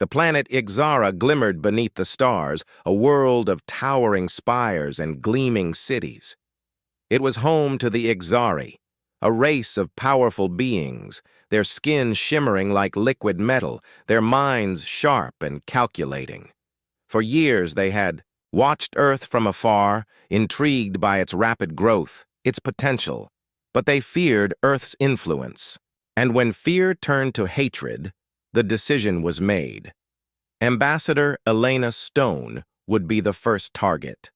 The planet Ixara glimmered beneath the stars, a world of towering spires and gleaming cities. It was home to the Ixari, a race of powerful beings, their skin shimmering like liquid metal, their minds sharp and calculating. For years they had watched Earth from afar, intrigued by its rapid growth, its potential, but they feared Earth's influence. And when fear turned to hatred, the decision was made. Ambassador Elena Stone would be the first target.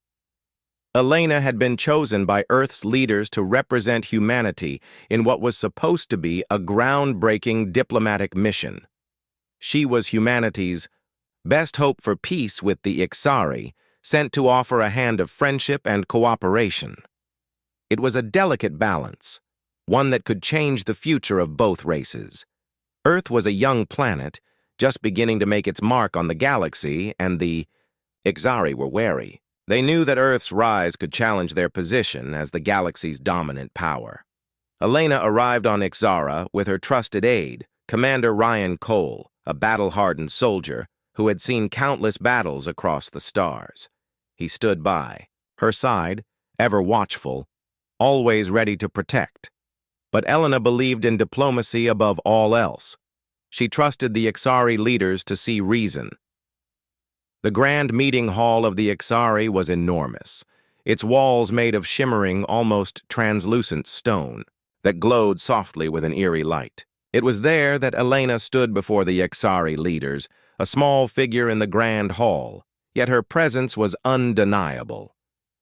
Elena had been chosen by Earth's leaders to represent humanity in what was supposed to be a groundbreaking diplomatic mission. She was humanity's best hope for peace with the Ixari, sent to offer a hand of friendship and cooperation. It was a delicate balance, one that could change the future of both races. Earth was a young planet, just beginning to make its mark on the galaxy, and the Ixari were wary. They knew that Earth's rise could challenge their position as the galaxy's dominant power. Elena arrived on Ixara with her trusted aide, Commander Ryan Cole, a battle-hardened soldier who had seen countless battles across the stars. He stood by, her side, ever watchful, always ready to protect. But Elena believed in diplomacy above all else. She trusted the Ixari leaders to see reason. The grand meeting hall of the Ixari was enormous, its walls made of shimmering, almost translucent stone that glowed softly with an eerie light. It was there that Elena stood before the Ixari leaders, a small figure in the grand hall, yet her presence was undeniable.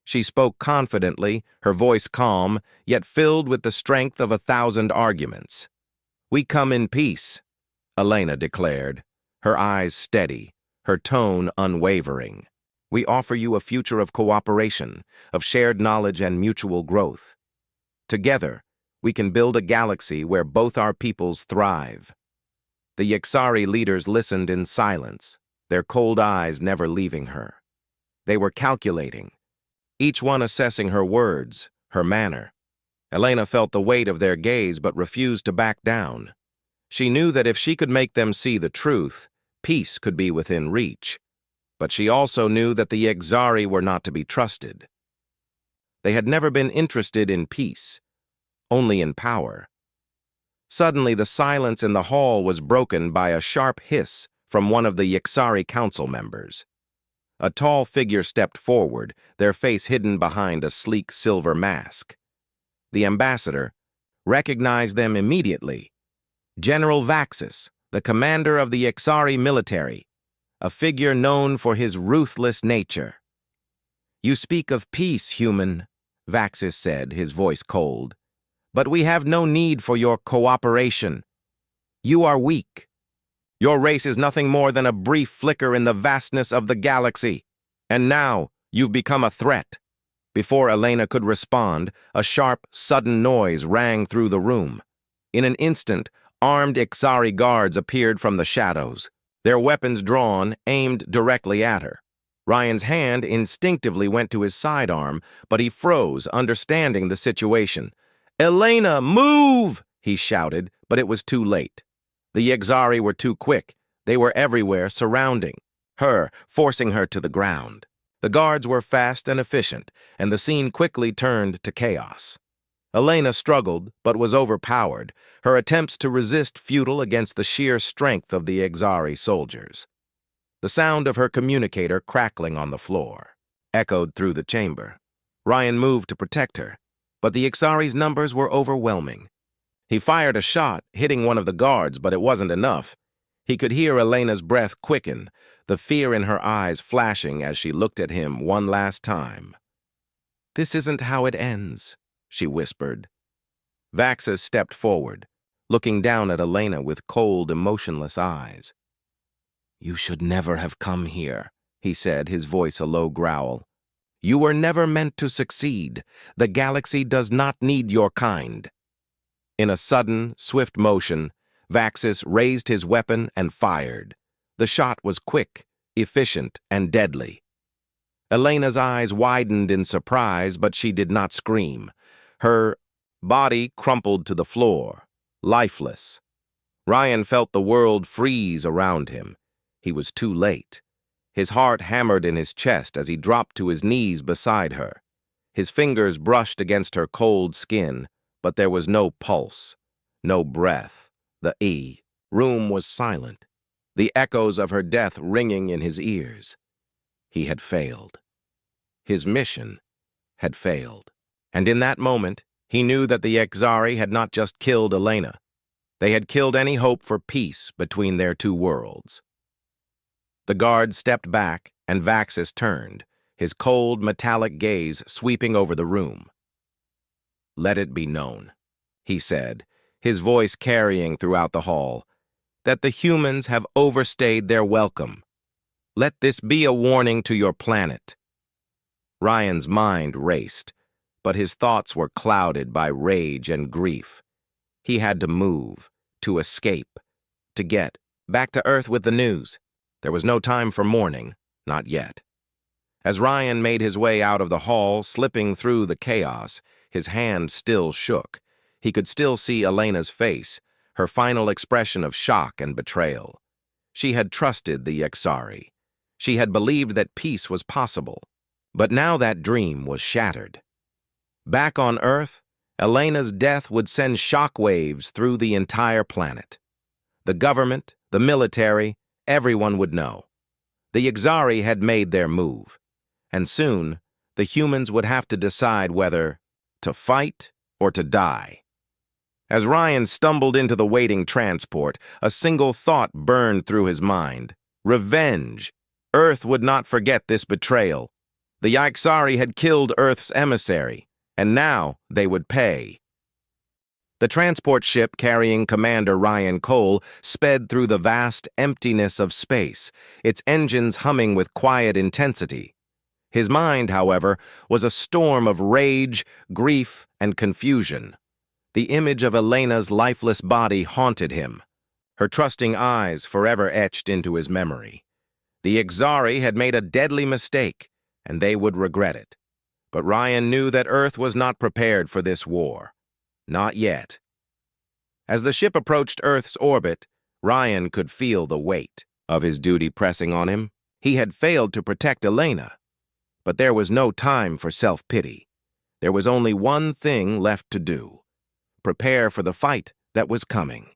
She spoke confidently, her voice calm, yet filled with the strength of 1,000 arguments. "We come in peace," Elena declared, her eyes steady, her tone unwavering. "We offer you a future of cooperation, of shared knowledge and mutual growth. Together, we can build a galaxy where both our peoples thrive." The Ixari leaders listened in silence, their cold eyes never leaving her. They were calculating, each one assessing her words, her manner. Elena felt the weight of their gaze but refused to back down. She knew that if she could make them see the truth, peace could be within reach. But she also knew that the Ixari were not to be trusted. They had never been interested in peace, only in power. Suddenly, the silence in the hall was broken by a sharp hiss from one of the Ixari council members. A tall figure stepped forward, their face hidden behind a sleek silver mask. The ambassador recognized them immediately. General Vaxis, the commander of the Ixari military, a figure known for his ruthless nature. "You speak of peace, human," Vaxis said, his voice cold. "But we have no need for your cooperation. You are weak. Your race is nothing more than a brief flicker in the vastness of the galaxy. And now you've become a threat." Before Elena could respond, a sharp, sudden noise rang through the room. In an instant, armed Ixari guards appeared from the shadows, their weapons drawn, aimed directly at her. Ryan's hand instinctively went to his sidearm, but he froze, understanding the situation. "Elena, move!" he shouted, but it was too late. The Ixari were too quick. They were everywhere, surrounding her, forcing her to the ground. The guards were fast and efficient, and the scene quickly turned to chaos. Elena struggled, but was overpowered, her attempts to resist futile against the sheer strength of the Ixari soldiers. The sound of her communicator crackling on the floor echoed through the chamber. Ryan moved to protect her, but the Ixari's numbers were overwhelming. He fired a shot, hitting one of the guards, but it wasn't enough. He could hear Elena's breath quicken, the fear in her eyes flashing as she looked at him one last time. "This isn't how it ends," she whispered. Vaxis stepped forward, looking down at Elena with cold, emotionless eyes. "You should never have come here," he said, his voice a low growl. "You were never meant to succeed. The galaxy does not need your kind." In a sudden, swift motion, Vaxis raised his weapon and fired. The shot was quick, efficient, and deadly. Elena's eyes widened in surprise, but she did not scream. Her body crumpled to the floor, lifeless. Ryan felt the world freeze around him. He was too late. His heart hammered in his chest as he dropped to his knees beside her. His fingers brushed against her cold skin, but there was no pulse, no breath. The room was silent, the echoes of her death ringing in his ears. He had failed. His mission had failed. And in that moment, he knew that the Emissary had not just killed Elena. They had killed any hope for peace between their two worlds. The guard stepped back, and Vaxis turned, his cold, metallic gaze sweeping over the room. "Let it be known," he said, his voice carrying throughout the hall, "that the humans have overstayed their welcome. Let this be a warning to your planet." Ryan's mind raced, but his thoughts were clouded by rage and grief. He had to move, to escape, to get back to Earth with the news. There was no time for mourning, not yet. As Ryan made his way out of the hall, slipping through the chaos, his hand still shook. He could still see Elena's face, her final expression of shock and betrayal. She had trusted the Emissary. She had believed that peace was possible. But now that dream was shattered. Back on Earth, Elena's death would send shockwaves through the entire planet. The government, the military, everyone would know. The Emissary had made their move, and soon the humans would have to decide whether to fight or to die. As Ryan stumbled into the waiting transport, a single thought burned through his mind. Revenge. Earth would not forget this betrayal. The Emissary had killed Earth's emissary, and now they would pay. The transport ship carrying Commander Ryan Cole sped through the vast emptiness of space, its engines humming with quiet intensity. His mind, however, was a storm of rage, grief, and confusion. The image of Elena's lifeless body haunted him, her trusting eyes forever etched into his memory. The Emissary had made a deadly mistake, and they would regret it. But Ryan knew that Earth was not prepared for this war. Not yet. As the ship approached Earth's orbit, Ryan could feel the weight of his duty pressing on him. He had failed to protect Elena. But there was no time for self-pity. There was only one thing left to do: prepare for the fight that was coming.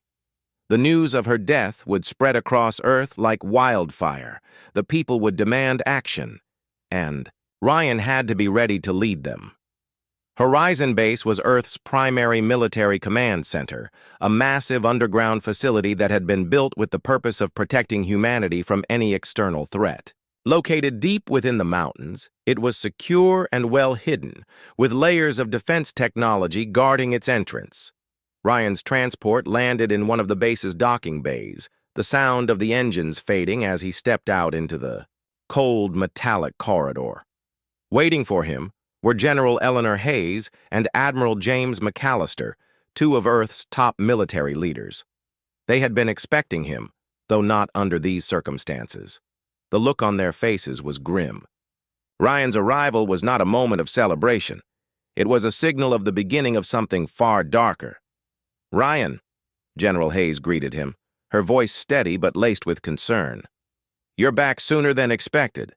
The news of her death would spread across Earth like wildfire. The people would demand action, and Ryan had to be ready to lead them. Horizon Base was Earth's primary military command center, a massive underground facility that had been built with the purpose of protecting humanity from any external threat. Located deep within the mountains, it was secure and well hidden, with layers of defense technology guarding its entrance. Ryan's transport landed in one of the base's docking bays, the sound of the engines fading as he stepped out into the cold, metallic corridor. Waiting for him were General Eleanor Hayes and Admiral James McAllister, two of Earth's top military leaders. They had been expecting him, though not under these circumstances. The look on their faces was grim. Ryan's arrival was not a moment of celebration. It was a signal of the beginning of something far darker. "Ryan," General Hayes greeted him, her voice steady but laced with concern. "You're back sooner than expected.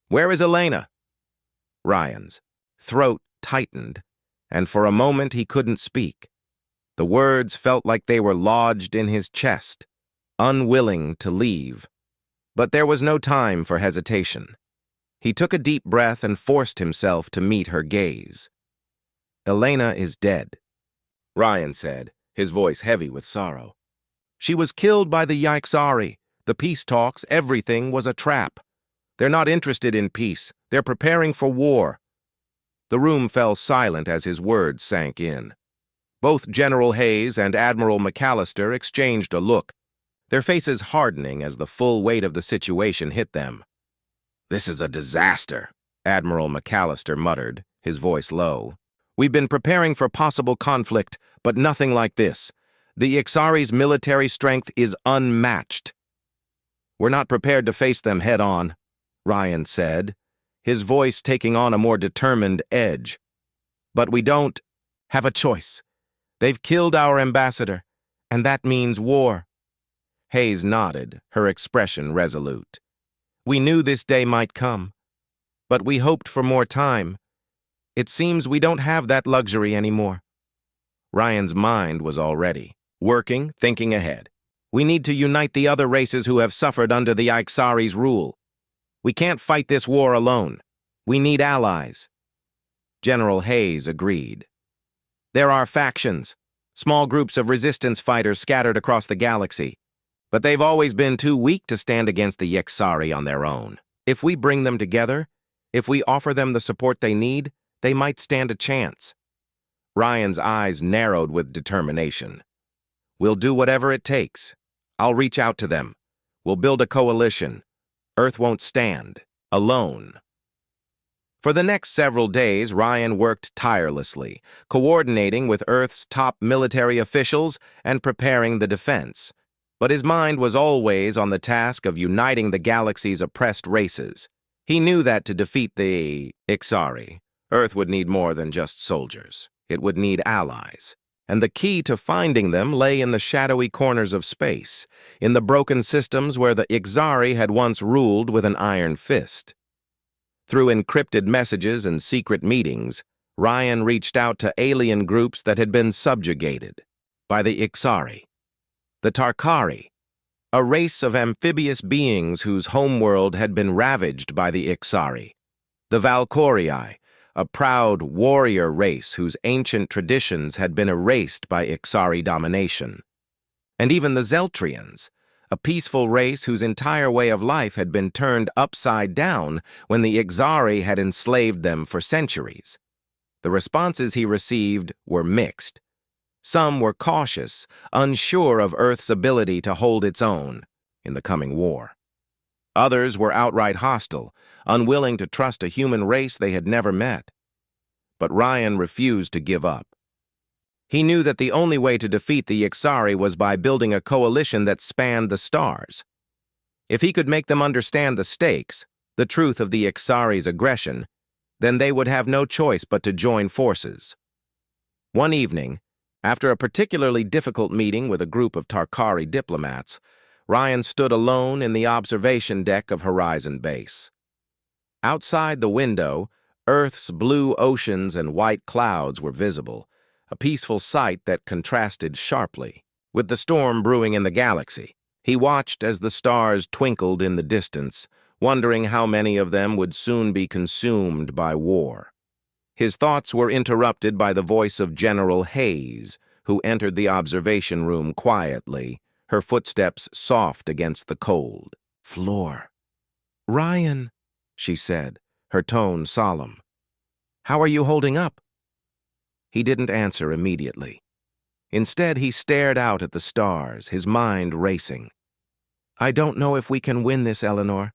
Where is Elena?" Ryan's throat tightened, and for a moment he couldn't speak. The words felt like they were lodged in his chest, unwilling to leave. But there was no time for hesitation. He took a deep breath and forced himself to meet her gaze. "Elena is dead," Ryan said, his voice heavy with sorrow. "She was killed by the Emissary. The peace talks, everything was a trap. They're not interested in peace. They're preparing for war." The room fell silent as his words sank in. Both General Hayes and Admiral McAllister exchanged a look, their faces hardening as the full weight of the situation hit them. "This is a disaster," Admiral McAllister muttered, his voice low. "We've been preparing for possible conflict, but nothing like this. The Emmissary's military strength is unmatched." "We're not prepared to face them head-on," Ryan said, his voice taking on a more determined edge. "But we don't have a choice. They've killed our ambassador, and that means war." Hayes nodded, her expression resolute. We knew this day might come, but we hoped for more time. It seems we don't have that luxury anymore. Ryan's mind was already working, thinking ahead. We need to unite the other races who have suffered under the Emissari's rule. We can't fight this war alone. We need allies. General Hayes agreed. There are factions, small groups of resistance fighters scattered across the galaxy, but they've always been too weak to stand against the Emissary on their own. If we bring them together, if we offer them the support they need, they might stand a chance. Ryan's eyes narrowed with determination. We'll do whatever it takes. I'll reach out to them. We'll build a coalition. Earth won't stand alone. For the next several days, Ryan worked tirelessly, coordinating with Earth's top military officials and preparing the defense. But his mind was always on the task of uniting the galaxy's oppressed races. He knew that to defeat the Emissary, Earth would need more than just soldiers. It would need allies. And the key to finding them lay in the shadowy corners of space, in the broken systems where the Emissary had once ruled with an iron fist. Through encrypted messages and secret meetings, Ryan reached out to alien groups that had been subjugated by the Emissary. The Tarkari, a race of amphibious beings whose homeworld had been ravaged by the Emissary. The Valkyrii, a proud warrior race whose ancient traditions had been erased by Emissary domination. And even the Zeltrians, a peaceful race whose entire way of life had been turned upside down when the Emissary had enslaved them for centuries. The responses he received were mixed. Some were cautious, unsure of Earth's ability to hold its own in the coming war. Others were outright hostile, unwilling to trust a human race they had never met. But Ryan refused to give up. He knew that the only way to defeat the Emissary was by building a coalition that spanned the stars. If he could make them understand the stakes, the truth of the Emissary's aggression, then they would have no choice but to join forces. One evening, after a particularly difficult meeting with a group of Tarkari diplomats, Ryan stood alone in the observation deck of Horizon Base. Outside the window, Earth's blue oceans and white clouds were visible, a peaceful sight that contrasted sharply with the storm brewing in the galaxy. He watched as the stars twinkled in the distance, wondering how many of them would soon be consumed by war. His thoughts were interrupted by the voice of General Hayes, who entered the observation room quietly, her footsteps soft against the cold floor. "Ryan," she said, her tone solemn. "How are you holding up?" He didn't answer immediately. Instead, he stared out at the stars, his mind racing. "I don't know if we can win this, Eleanor.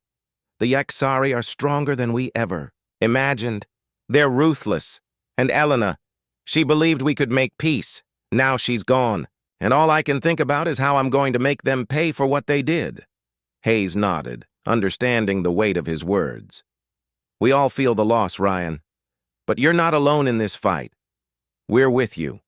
The Emissary are stronger than we ever imagined. They're ruthless. And Elena, she believed we could make peace. Now she's gone. And all I can think about is how I'm going to make them pay for what they did." Hayes nodded, understanding the weight of his words. "We all feel the loss, Ryan. But you're not alone in this fight. We're with you."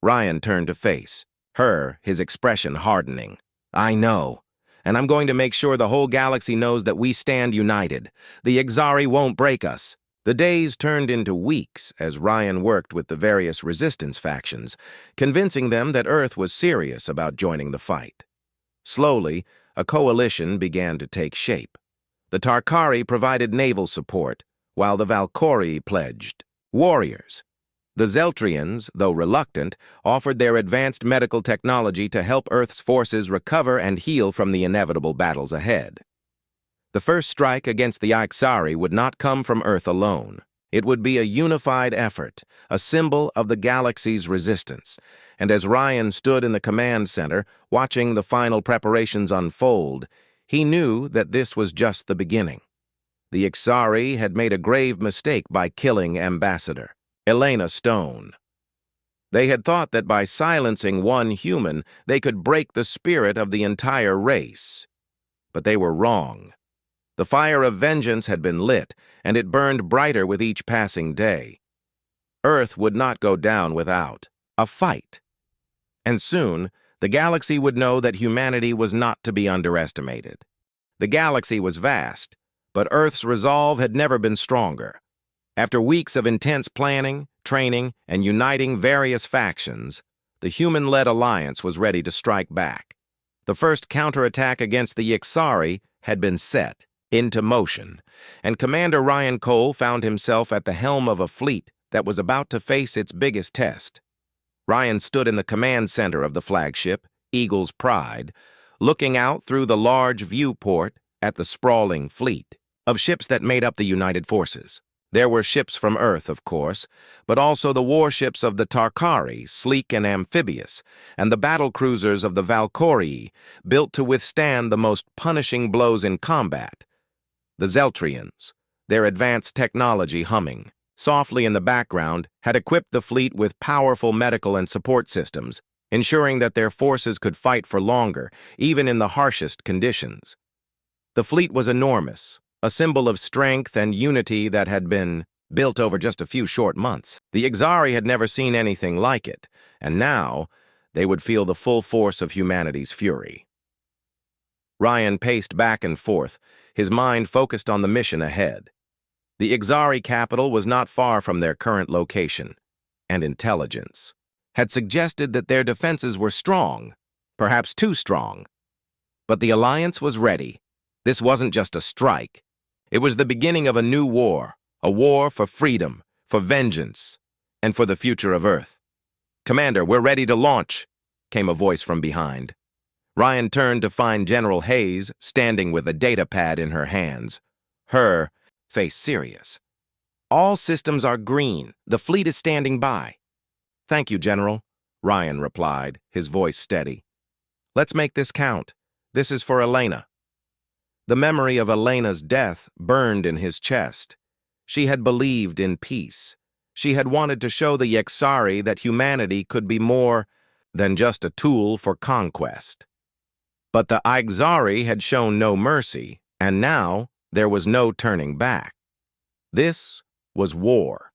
Ryan turned to face her, his expression hardening. "I know. And I'm going to make sure the whole galaxy knows that we stand united. The Emissary won't break us." The days turned into weeks as Ryan worked with the various resistance factions, convincing them that Earth was serious about joining the fight. Slowly, a coalition began to take shape. The Tarkari provided naval support, while the Valkyrii pledged warriors. The Zeltrians, though reluctant, offered their advanced medical technology to help Earth's forces recover and heal from the inevitable battles ahead. The first strike against the Emissary would not come from Earth alone. It would be a unified effort, a symbol of the galaxy's resistance. And as Ryan stood in the command center, watching the final preparations unfold, he knew that this was just the beginning. The Emissary had made a grave mistake by killing Ambassador Elena Stone. They had thought that by silencing one human, they could break the spirit of the entire race. But they were wrong. The fire of vengeance had been lit, and it burned brighter with each passing day. Earth would not go down without a fight. And soon, The galaxy would know that humanity was not to be underestimated. The galaxy was vast, but Earth's resolve had never been stronger. After weeks of intense planning, training, and uniting various factions, the human-led alliance was ready to strike back. The first counterattack against the Emissary had been set into motion, and Commander Ryan Cole found himself at the helm of a fleet that was about to face its biggest test. Ryan stood in the command center of the flagship, Eagle's Pride, looking out through the large viewport at the sprawling fleet of ships that made up the United Forces. There were ships from Earth, of course, but also the warships of the Tarkari, sleek and amphibious, and the battlecruisers of the Valkyrie, built to withstand the most punishing blows in combat. The Zeltrians, their advanced technology humming softly in the background, had equipped the fleet with powerful medical and support systems, ensuring that their forces could fight for longer, even in the harshest conditions. The fleet was enormous, a symbol of strength and unity that had been built over just a few short months. The Emissary had never seen anything like it, and now they would feel the full force of humanity's fury. Ryan paced back and forth, his mind focused on the mission ahead. The Emissary capital was not far from their current location, and intelligence had suggested that their defenses were strong, perhaps too strong. But the alliance was ready. This wasn't just a strike. It was the beginning of a new war, a war for freedom, for vengeance, and for the future of Earth. "Commander, we're ready to launch," came a voice from behind. Ryan turned to find General Hayes standing with a data pad in her hands, her face serious. "All systems are green. The fleet is standing by." "Thank you, General," Ryan replied, his voice steady. "Let's make this count. This is for Elena." The memory of Elena's death burned in his chest. She had believed in peace. She had wanted to show the Emissary that humanity could be more than just a tool for conquest. But the Emissary had shown no mercy, and now there was no turning back. This was war.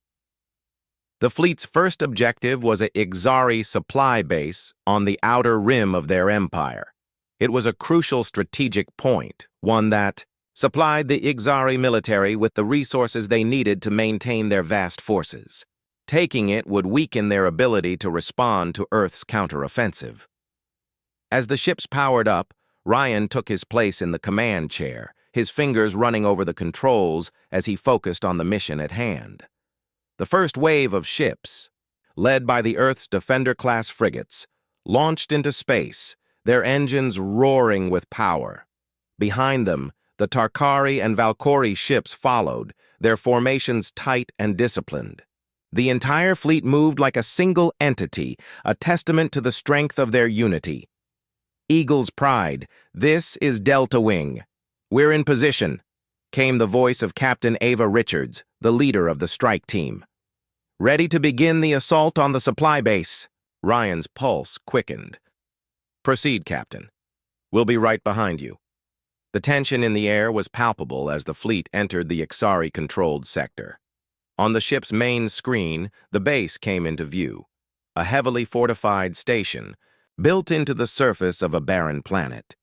The fleet's first objective was a Emissary supply base on the outer rim of their empire. It was a crucial strategic point, one that supplied the Emissary military with the resources they needed to maintain their vast forces. Taking it would weaken their ability to respond to Earth's counteroffensive. As the ships powered up, Ryan took his place in the command chair, his fingers running over the controls as he focused on the mission at hand. The first wave of ships, led by the Earth's Defender-class frigates, launched into space, their engines roaring with power. Behind them, the Tarkari and Valkyrie ships followed, their formations tight and disciplined. The entire fleet moved like a single entity, a testament to the strength of their unity. "Eagle's Pride, this is Delta Wing. We're in position," came the voice of Captain Ava Richards, the leader of the strike team. "Ready to begin the assault on the supply base." Ryan's pulse quickened. "Proceed, Captain. We'll be right behind you." The tension in the air was palpable as the fleet entered the Emissary-controlled sector. On the ship's main screen, the base came into view, a heavily fortified station built into the surface of a barren planet.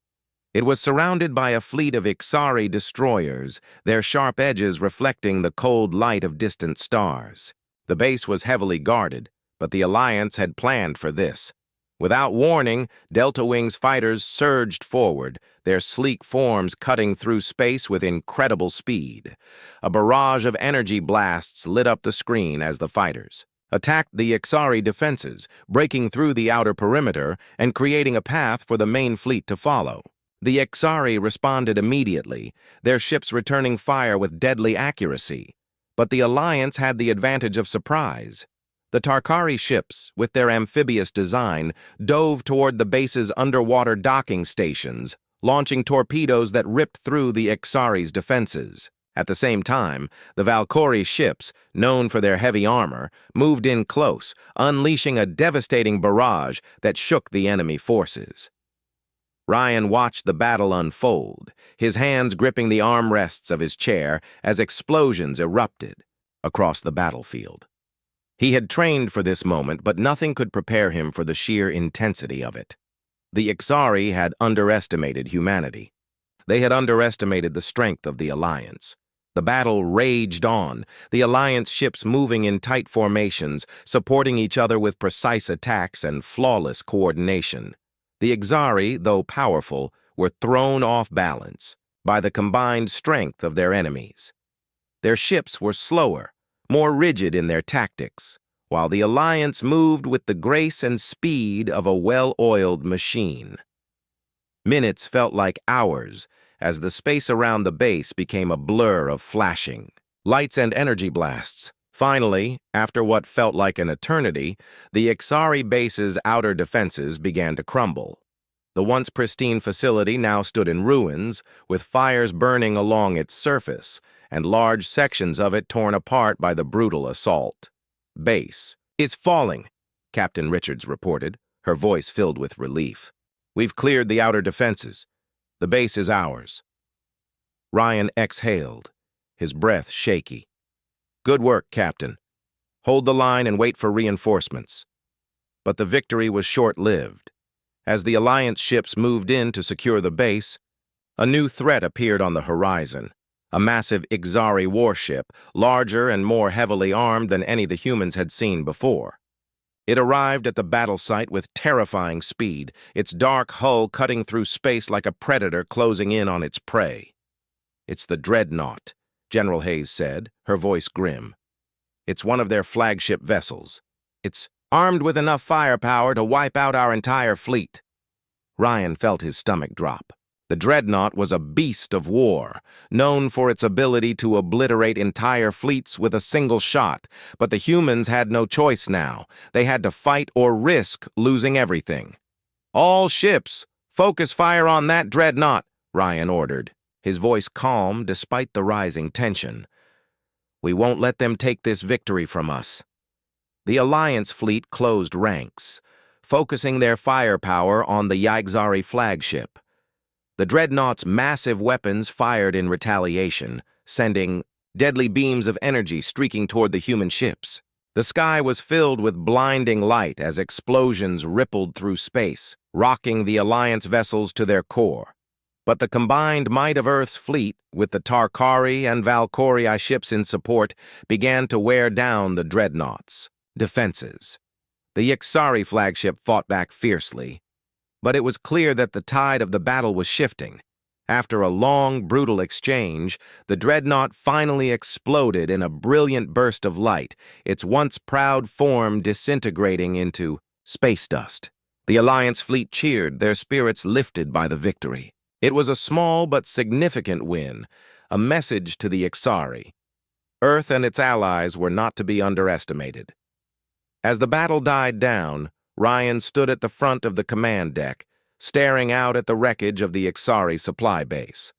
It was surrounded by a fleet of Emissary destroyers, their sharp edges reflecting the cold light of distant stars. The base was heavily guarded, but the Alliance had planned for this. Without warning, Delta Wing's fighters surged forward, their sleek forms cutting through space with incredible speed. A barrage of energy blasts lit up the screen as the fighters attacked the Emissary defenses, breaking through the outer perimeter and creating a path for the main fleet to follow. The Emissary responded immediately, their ships returning fire with deadly accuracy. But the Alliance had the advantage of surprise. The Tarkari ships, with their amphibious design, dove toward the base's underwater docking stations, launching torpedoes that ripped through the Emissary's defenses. At the same time, the Valkyrie ships, known for their heavy armor, moved in close, unleashing a devastating barrage that shook the enemy forces. Ryan watched the battle unfold, his hands gripping the armrests of his chair as explosions erupted across the battlefield. He had trained for this moment, but nothing could prepare him for the sheer intensity of it. The Emissary had underestimated humanity. They had underestimated the strength of the Alliance. The battle raged on, the Alliance ships moving in tight formations, supporting each other with precise attacks and flawless coordination. The Emissary, though powerful, were thrown off balance by the combined strength of their enemies. Their ships were slower, more rigid in their tactics, while the Alliance moved with the grace and speed of a well-oiled machine. Minutes felt like hours as the space around the base became a blur of flashing lights and energy blasts. Finally, after what felt like an eternity, the Emissary base's outer defenses began to crumble. The once pristine facility now stood in ruins, with fires burning along its surface and large sections of it torn apart by the brutal assault. "Base is falling," Captain Richards reported, her voice filled with relief. "We've cleared the outer defenses. The base is ours." Ryan exhaled, his breath shaky. "Good work, Captain. Hold the line and wait for reinforcements." But the victory was short-lived. As the Alliance ships moved in to secure the base, a new threat appeared on the horizon. A massive Emissary warship, larger and more heavily armed than any the humans had seen before. It arrived at the battle site with terrifying speed, its dark hull cutting through space like a predator closing in on its prey. "It's the Dreadnought," General Hayes said, her voice grim. "It's one of their flagship vessels. It's armed with enough firepower to wipe out our entire fleet." Ryan felt his stomach drop. The Dreadnought was a beast of war, known for its ability to obliterate entire fleets with a single shot, but the humans had no choice now. They had to fight or risk losing everything. "All ships, focus fire on that Dreadnought," Ryan ordered, his voice calm despite the rising tension. "We won't let them take this victory from us." The Alliance fleet closed ranks, focusing their firepower on the Emissary flagship. The Dreadnought's massive weapons fired in retaliation, sending deadly beams of energy streaking toward the human ships. The sky was filled with blinding light as explosions rippled through space, rocking the Alliance vessels to their core. But the combined might of Earth's fleet, with the Tarkari and Valkyrie ships in support, began to wear down the Dreadnought's defenses. The Emissary flagship fought back fiercely, but it was clear that the tide of the battle was shifting. After a long, brutal exchange, the Dreadnought finally exploded in a brilliant burst of light, its once proud form disintegrating into space dust. The Alliance fleet cheered, their spirits lifted by the victory. It was a small but significant win, a message to the Emissary. Earth and its allies were not to be underestimated. As the battle died down, Ryan stood at the front of the command deck, staring out at the wreckage of the Emissary supply base.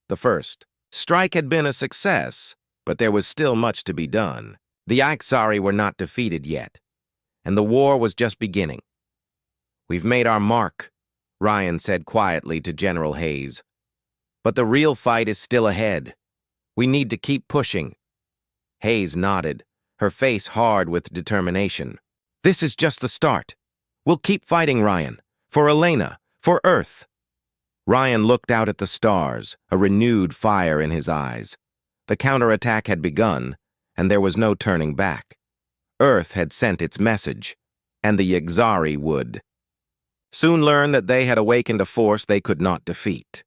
The first strike had been a success, but there was still much to be done. The Emissary were not defeated yet, and the war was just beginning. "We've made our mark," Ryan said quietly to General Hayes. "But the real fight is still ahead. We need to keep pushing." Hayes nodded, her face hard with determination. "This is just the start. We'll keep fighting, Ryan. For Elena. For Earth." Ryan looked out at the stars, a renewed fire in his eyes. The counterattack had begun, and there was no turning back. Earth had sent its message, and the Emissary would soon learn that they had awakened a force they could not defeat.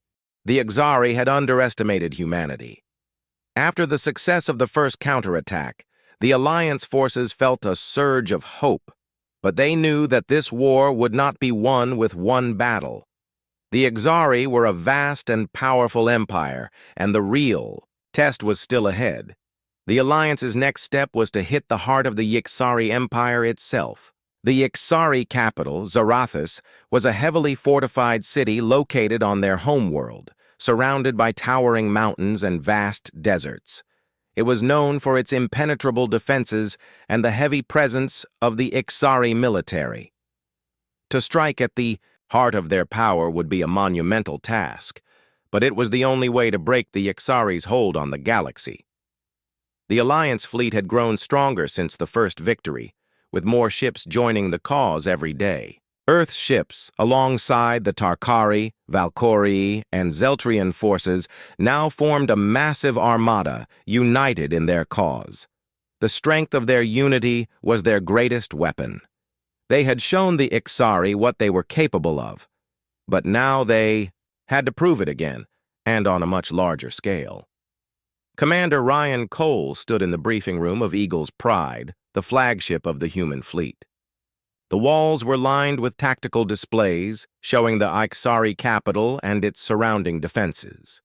The Emissary had underestimated humanity. After the success of the first counterattack, the Alliance forces felt a surge of hope, but they knew that this war would not be won with one battle. The Emissary were a vast and powerful empire, and the real test was still ahead. The Alliance's next step was to hit the heart of the Emissary Empire itself. The Emissary capital, Zarathus, was a heavily fortified city located on their homeworld, surrounded by towering mountains and vast deserts. It was known for its impenetrable defenses and the heavy presence of the Emissary military. To strike at the heart of their power would be a monumental task, but it was the only way to break the Emissary's hold on the galaxy. The Alliance fleet had grown stronger since the first victory, with more ships joining the cause every day. Earth's ships, alongside the Tarkari, Valkyrie, and Zeltrian forces, now formed a massive armada, united in their cause. The strength of their unity was their greatest weapon. They had shown the Emissary what they were capable of, but now they had to prove it again, and on a much larger scale. Commander Ryan Cole stood in the briefing room of Eagle's Pride, the flagship of the human fleet. The walls were lined with tactical displays showing the Emissary capital and its surrounding defenses.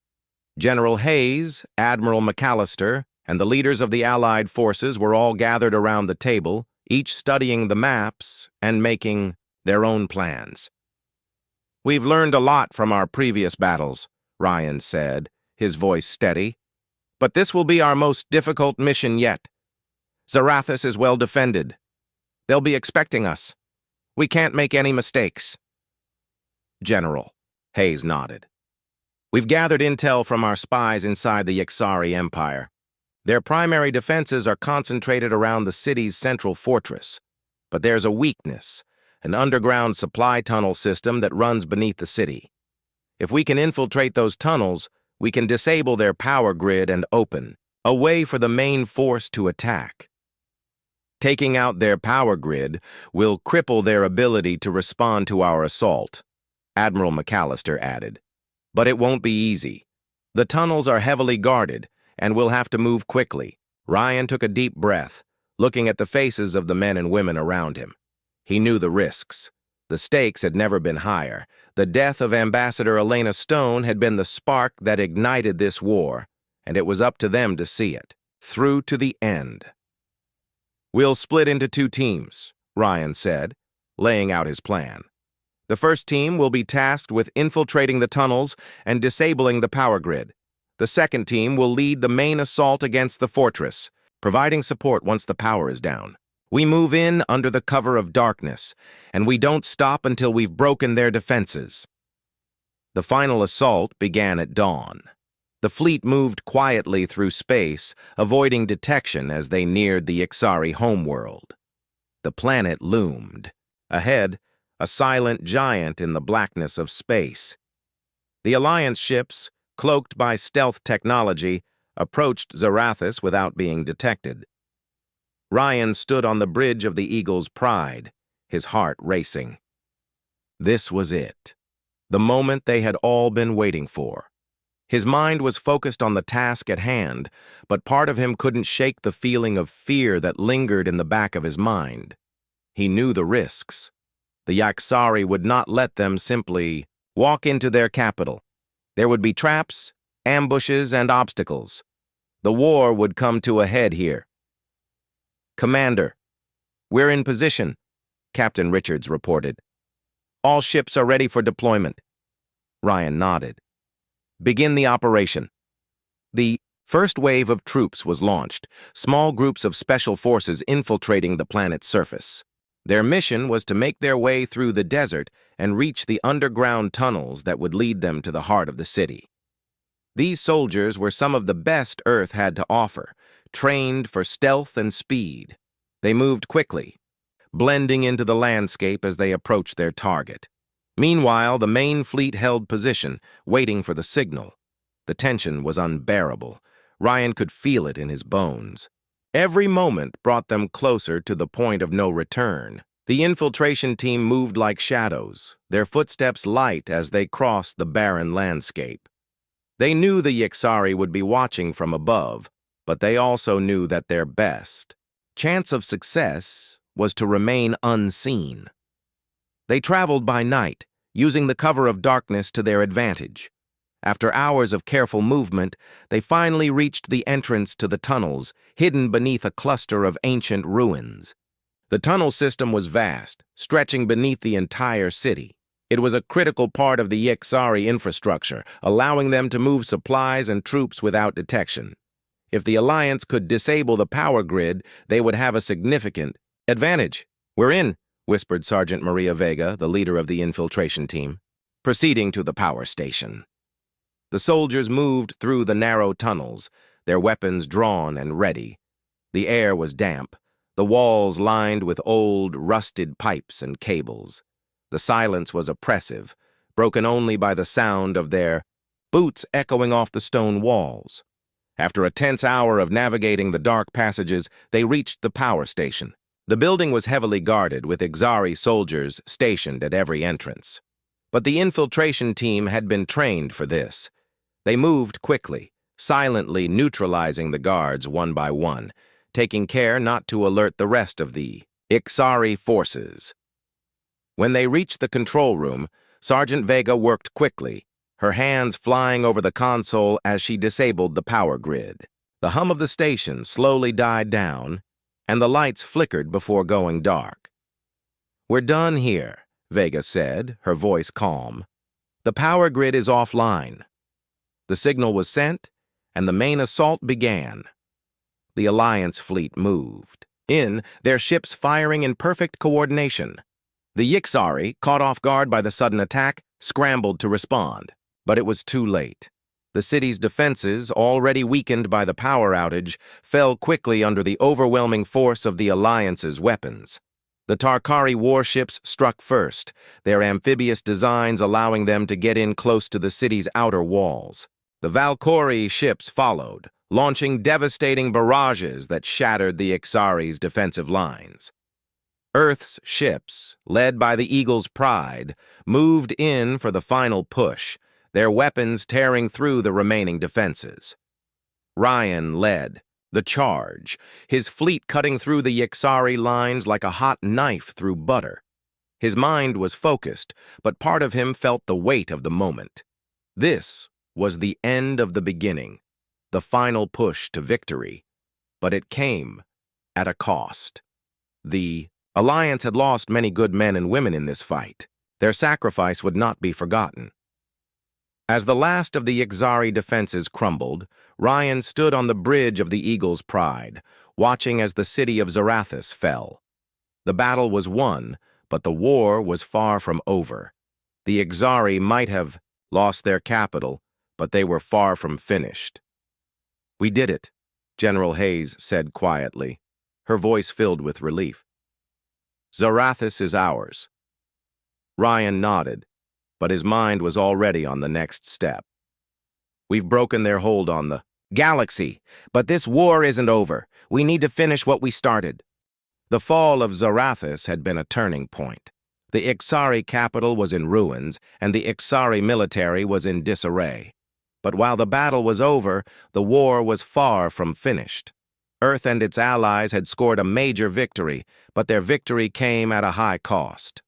General Hayes, Admiral McAllister, and the leaders of the Allied forces were all gathered around the table, each studying the maps and making their own plans. "We've learned a lot from our previous battles," Ryan said, his voice steady. "But this will be our most difficult mission yet. Zarathus is well defended. They'll be expecting us. We can't make any mistakes." "General," Hayes nodded. "We've gathered intel from our spies inside the Emissary Empire. Their primary defenses are concentrated around the city's central fortress, but there's a weakness, an underground supply tunnel system that runs beneath the city. If we can infiltrate those tunnels, we can disable their power grid and open a way for the main force to attack. Taking out their power grid will cripple their ability to respond to our assault," Admiral McAllister added. "But it won't be easy. The tunnels are heavily guarded, and we'll have to move quickly." Ryan took a deep breath, looking at the faces of the men and women around him. He knew the risks. The stakes had never been higher. The death of Ambassador Elena Stone had been the spark that ignited this war, and it was up to them to see it, through to the end. "We'll split into 2 teams, Ryan said, laying out his plan. "The first team will be tasked with infiltrating the tunnels and disabling the power grid. The second team will lead the main assault against the fortress, providing support once the power is down. We move in under the cover of darkness, and we don't stop until we've broken their defenses." The final assault began at dawn. The fleet moved quietly through space, avoiding detection as they neared the Emissary homeworld. The planet loomed. Ahead, a silent giant in the blackness of space. The Alliance ships, cloaked by stealth technology, approached Zarathus without being detected. Ryan stood on the bridge of the Eagle's Pride, his heart racing. This was it, the moment they had all been waiting for. His mind was focused on the task at hand, but part of him couldn't shake the feeling of fear that lingered in the back of his mind. He knew the risks. The Emissary would not let them simply walk into their capital. There would be traps, ambushes, and obstacles. The war would come to a head here. "Commander, we're in position," Captain Richards reported. "All ships are ready for deployment." Ryan nodded. "Begin the operation." The first wave of troops was launched, small groups of special forces infiltrating the planet's surface. Their mission was to make their way through the desert and reach the underground tunnels that would lead them to the heart of the city. These soldiers were some of the best Earth had to offer, trained for stealth and speed. They moved quickly, blending into the landscape as they approached their target. Meanwhile, the main fleet held position, waiting for the signal. The tension was unbearable. Ryan could feel it in his bones. Every moment brought them closer to the point of no return. The infiltration team moved like shadows, their footsteps light as they crossed the barren landscape. They knew the Emissary would be watching from above, but they also knew that their best chance of success was to remain unseen. They traveled by night, using the cover of darkness to their advantage. After hours of careful movement, they finally reached the entrance to the tunnels, hidden beneath a cluster of ancient ruins. The tunnel system was vast, stretching beneath the entire city. It was a critical part of the Emissary infrastructure, allowing them to move supplies and troops without detection. If the Alliance could disable the power grid, they would have a significant advantage. "We're in," whispered Sergeant Maria Vega, the leader of the infiltration team, proceeding to the power station. The soldiers moved through the narrow tunnels, their weapons drawn and ready. The air was damp, the walls lined with old, rusted pipes and cables. The silence was oppressive, broken only by the sound of their boots echoing off the stone walls. After a tense hour of navigating the dark passages, they reached the power station. The building was heavily guarded, with Emissary soldiers stationed at every entrance. But the infiltration team had been trained for this. They moved quickly, silently neutralizing the guards one by one, taking care not to alert the rest of the Emissary forces. When they reached the control room, Sergeant Vega worked quickly, her hands flying over the console as she disabled the power grid. The hum of the station slowly died down, and the lights flickered before going dark. "We're done here," Vega said, her voice calm. "The power grid is offline." The signal was sent, and the main assault began. The Alliance fleet moved in, their ships firing in perfect coordination. The Emissary, caught off guard by the sudden attack, scrambled to respond, but it was too late. The city's defenses, already weakened by the power outage, fell quickly under the overwhelming force of the Alliance's weapons. The Tarkari warships struck first, their amphibious designs allowing them to get in close to the city's outer walls. The Valkyrie ships followed, launching devastating barrages that shattered the Emmissary's defensive lines. Earth's ships, led by the Eagle's Pride, moved in for the final push, their weapons tearing through the remaining defenses. Ryan led the charge, his fleet cutting through the Emissary lines like a hot knife through butter. His mind was focused, but part of him felt the weight of the moment. This was the end of the beginning, the final push to victory, but it came at a cost. The Alliance had lost many good men and women in this fight. Their sacrifice would not be forgotten. As the last of the Emissary defenses crumbled, Ryan stood on the bridge of the Eagle's Pride, watching as the city of Zarathus fell. The battle was won, but the war was far from over. The Emissary might have lost their capital, but they were far from finished. "We did it," General Hayes said quietly, her voice filled with relief. "Zarathus is ours." Ryan nodded, but his mind was already on the next step. "We've broken their hold on the galaxy, but this war isn't over. We need to finish what we started." The fall of Zarathus had been a turning point. The Emissary capital was in ruins, and the Emissary military was in disarray. But while the battle was over, the war was far from finished. Earth and its allies had scored a major victory, but their victory came at a high cost.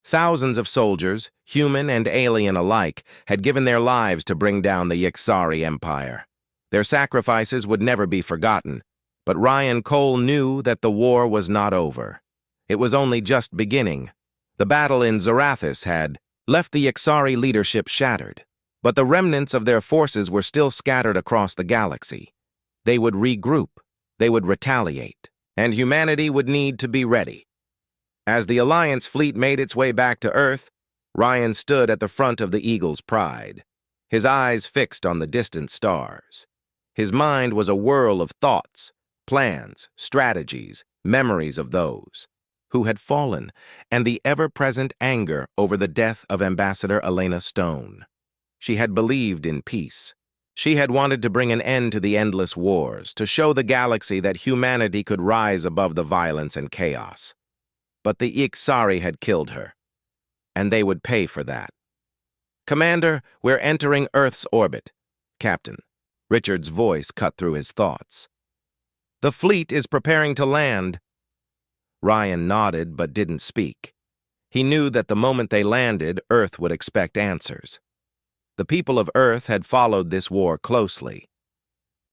Thousands of soldiers, human and alien alike, had given their lives to bring down the Emissary Empire. Their sacrifices would never be forgotten, but Ryan Cole knew that the war was not over. It was only just beginning. The battle in Zarathus had left the Emissary leadership shattered, but the remnants of their forces were still scattered across the galaxy. They would regroup, they would retaliate, and humanity would need to be ready. As the Alliance fleet made its way back to Earth, Ryan stood at the front of the Eagle's Pride, his eyes fixed on the distant stars. His mind was a whirl of thoughts, plans, strategies, memories of those who had fallen, and the ever-present anger over the death of Ambassador Elena Stone. She had believed in peace. She had wanted to bring an end to the endless wars, to show the galaxy that humanity could rise above the violence and chaos. But the Emissary had killed her, and they would pay for that. "Commander, we're entering Earth's orbit." "Captain." Richard's voice cut through his thoughts. "The fleet is preparing to land." Ryan nodded but didn't speak. He knew that the moment they landed, Earth would expect answers. The people of Earth had followed this war closely.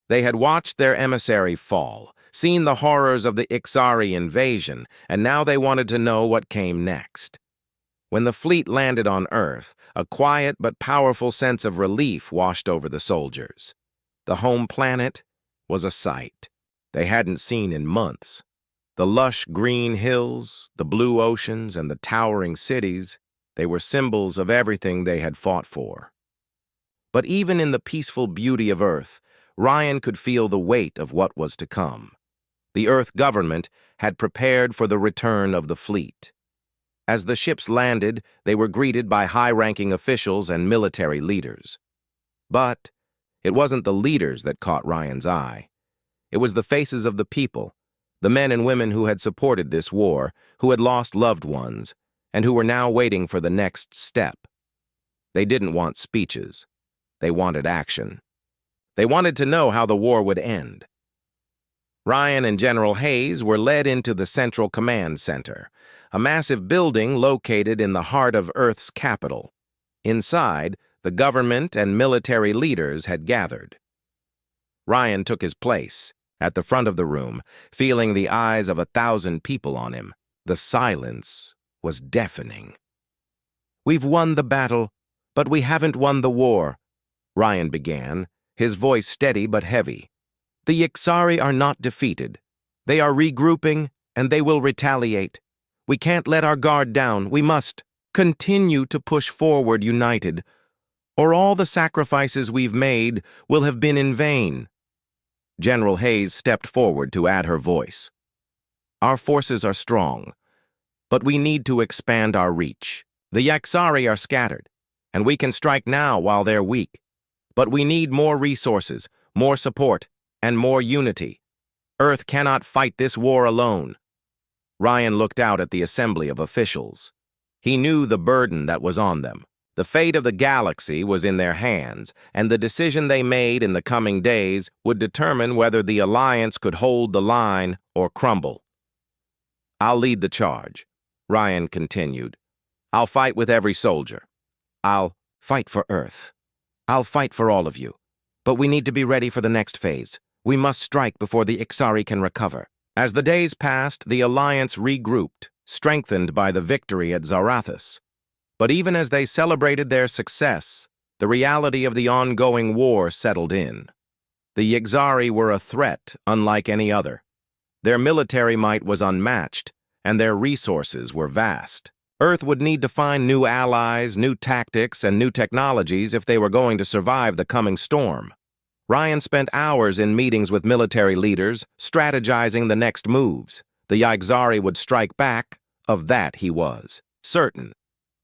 They had watched their emissary fall, seen the horrors of the Emissary invasion, and now they wanted to know what came next. When the fleet landed on Earth, a quiet but powerful sense of relief washed over the soldiers. The home planet was a sight they hadn't seen in months. The lush green hills, the blue oceans, and the towering cities, they were symbols of everything they had fought for. But even in the peaceful beauty of Earth, Ryan could feel the weight of what was to come. The Earth government had prepared for the return of the fleet. As the ships landed, they were greeted by high-ranking officials and military leaders. But it wasn't the leaders that caught Ryan's eye. It was the faces of the people, the men and women who had supported this war, who had lost loved ones, and who were now waiting for the next step. They didn't want speeches. They wanted action. They wanted to know how the war would end. Ryan and General Hayes were led into the Central Command Center, a massive building located in the heart of Earth's capital. Inside, the government and military leaders had gathered. Ryan took his place, at the front of the room, feeling the eyes of 1,000 people on him. The silence was deafening. "We've won the battle, but we haven't won the war," Ryan began, his voice steady but heavy. "The Emissary are not defeated. They are regrouping, and they will retaliate. We can't let our guard down. We must continue to push forward united, or all the sacrifices we've made will have been in vain." General Hayes stepped forward to add her voice. "Our forces are strong, but we need to expand our reach. The Emissary are scattered, and we can strike now while they're weak. But we need more resources, more support, and more unity. Earth cannot fight this war alone." Ryan looked out at the assembly of officials. He knew the burden that was on them. The fate of the galaxy was in their hands, and the decision they made in the coming days would determine whether the alliance could hold the line or crumble. "I'll lead the charge," Ryan continued. "I'll fight with every soldier. I'll fight for Earth. I'll fight for all of you. But we need to be ready for the next phase. We must strike before the Emissary can recover." As the days passed, the alliance regrouped, strengthened by the victory at Zarathus. But even as they celebrated their success, the reality of the ongoing war settled in. The Emissary were a threat unlike any other. Their military might was unmatched, and their resources were vast. Earth would need to find new allies, new tactics, and new technologies if they were going to survive the coming storm. Ryan spent hours in meetings with military leaders, strategizing the next moves. The Emissary would strike back, of that he was certain.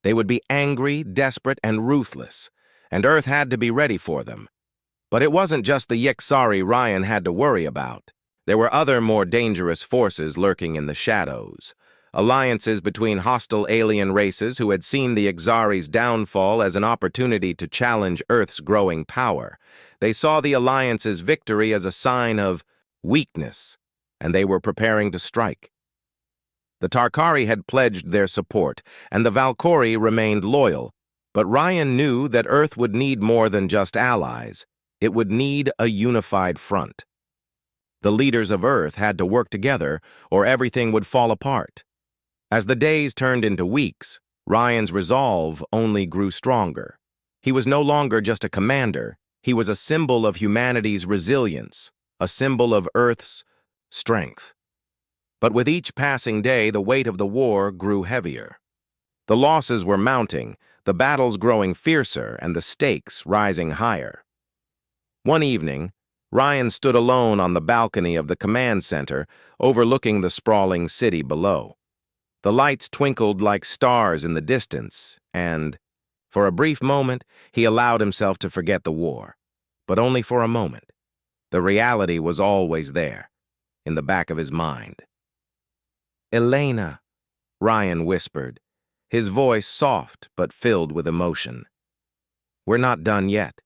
They would be angry, desperate, and ruthless, and Earth had to be ready for them. But it wasn't just the Emissary Ryan had to worry about. There were other more dangerous forces lurking in the shadows. Alliances between hostile alien races who had seen the Emisary's downfall as an opportunity to challenge Earth's growing power. They saw the alliance's victory as a sign of weakness, and they were preparing to strike. The Tarkari had pledged their support, and the Valkyrie remained loyal, but Ryan knew that Earth would need more than just allies. It would need a unified front. The leaders of Earth had to work together, or everything would fall apart. As the days turned into weeks, Ryan's resolve only grew stronger. He was no longer just a commander. He was a symbol of humanity's resilience, a symbol of Earth's strength. But with each passing day, the weight of the war grew heavier. The losses were mounting, the battles growing fiercer, and the stakes rising higher. One evening, Ryan stood alone on the balcony of the command center, overlooking the sprawling city below. The lights twinkled like stars in the distance, and, for a brief moment, he allowed himself to forget the war. But only for a moment. The reality was always there, in the back of his mind. "Elena," Ryan whispered, his voice soft but filled with emotion. "We're not done yet.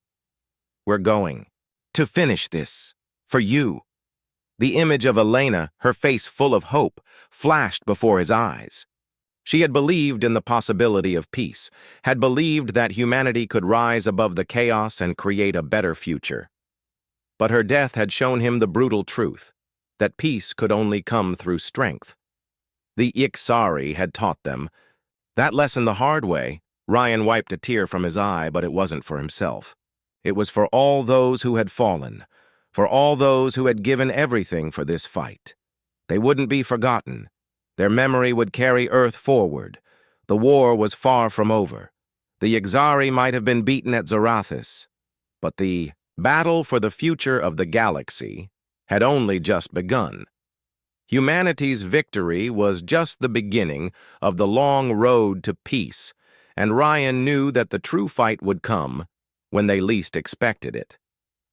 We're going to finish this, for you." The image of Elena, her face full of hope, flashed before his eyes. She had believed in the possibility of peace, had believed that humanity could rise above the chaos and create a better future. But her death had shown him the brutal truth, that peace could only come through strength. The Emissary had taught them that lesson the hard way. Ryan wiped a tear from his eye, but it wasn't for himself. It was for all those who had fallen, for all those who had given everything for this fight. They wouldn't be forgotten. Their memory would carry Earth forward. The war was far from over. The Emissary might have been beaten at Zarathus, but the battle for the future of the galaxy had only just begun. Humanity's victory was just the beginning of the long road to peace, and Ryan knew that the true fight would come when they least expected it.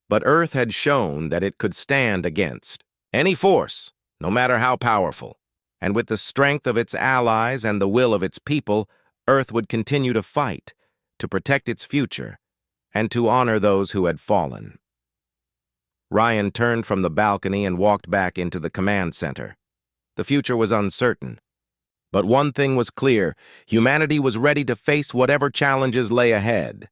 But Earth had shown that it could stand against any force, no matter how powerful. And with the strength of its allies and the will of its people, Earth would continue to fight, to protect its future, and to honor those who had fallen. Ryan turned from the balcony and walked back into the command center. The future was uncertain. But one thing was clear: humanity was ready to face whatever challenges lay ahead.